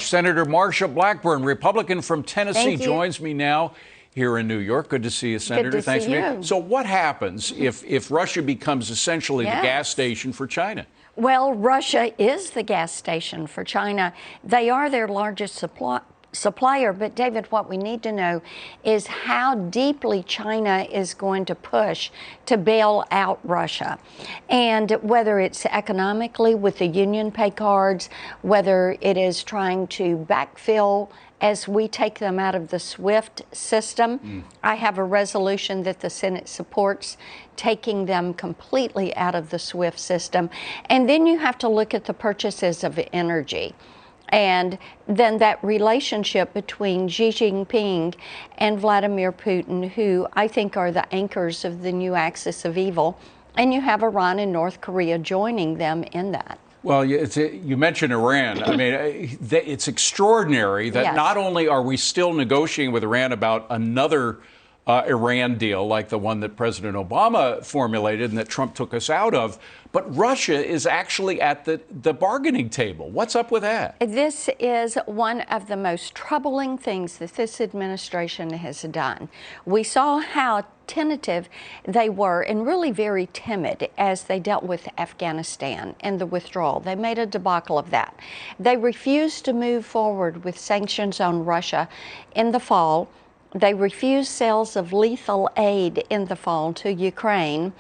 Senator Marsha Blackburn, Republican from Tennessee, Thank you. joins me now here in New York. Good to see you, Senator. Good to Thanks see for you. being. So what happens if Russia becomes essentially the gas station for China? Well, Russia is the gas station for China. They are their largest supplier. But David, what we need to know is how deeply China is going to push to bail out Russia. And whether it's economically with the Union Pay cards, whether it is trying to backfill as we take them out of the SWIFT system. I have a resolution that the Senate supports taking them completely out of the SWIFT system. And then you have to look at the purchases of energy. And then that relationship between Xi Jinping and Vladimir Putin, who I think are the anchors of the new axis of evil. And you have Iran and North Korea joining them in that. Well, you mentioned Iran. I mean, it's extraordinary that not only are we still negotiating with Iran about another Iran deal like the one that President Obama formulated and that Trump took us out of, but Russia is actually at the bargaining table. What's up with that? This is one of the most troubling things that this administration has done. We saw how tentative they were and really very timid as they dealt with Afghanistan and the withdrawal. They made a debacle of that. They refused to move forward with sanctions on Russia in the fall. They refused sales of lethal aid in the fall to Ukraine.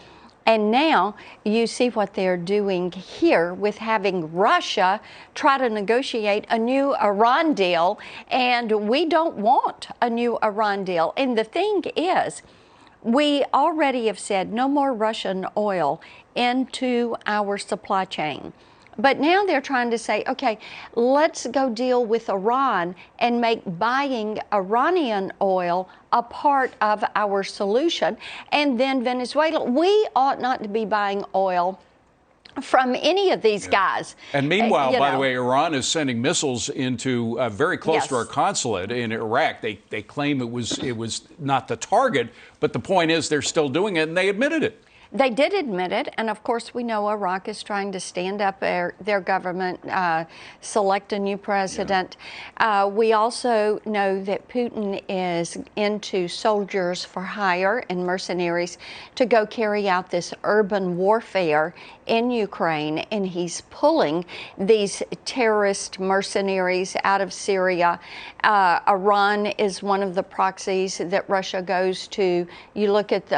And now you see what they're doing here with having Russia try to negotiate a new Iran deal. And we don't want a new Iran deal. And the thing is, we already have said no more Russian oil into our supply chain. But now they're trying to say, okay, let's go deal with Iran and make buying Iranian oil a part of our solution. And then Venezuela, we ought not to be buying oil from any of these guys. And meanwhile, by the way, Iran is sending missiles into very close to our consulate in Iraq. They claim it was not the target, but the point is they're still doing it, and they admitted it. They did admit it, and of course we know Iraq is trying to stand up their government, select a new president. We also know that Putin is into soldiers for hire and mercenaries to go carry out this urban warfare in Ukraine, and he's pulling these terrorist mercenaries out of Syria. Iran is one of the proxies that Russia goes to. You look at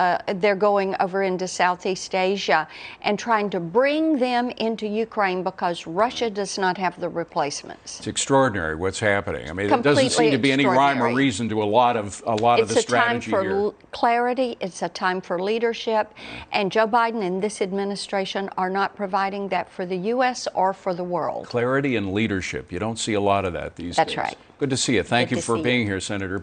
they're going over into Southeast Asia and trying to bring them into Ukraine because Russia does not have the replacements. It's extraordinary what's happening. I mean, there doesn't seem to be any rhyme or reason to a lot of the strategy here. It's a time for clarity. It's a time for leadership. And Joe Biden and this administration are not providing that for the U.S. or for the world. Clarity and leadership. You don't see a lot of that these days. That's right. Good to see you. Thank you for being here, Senator.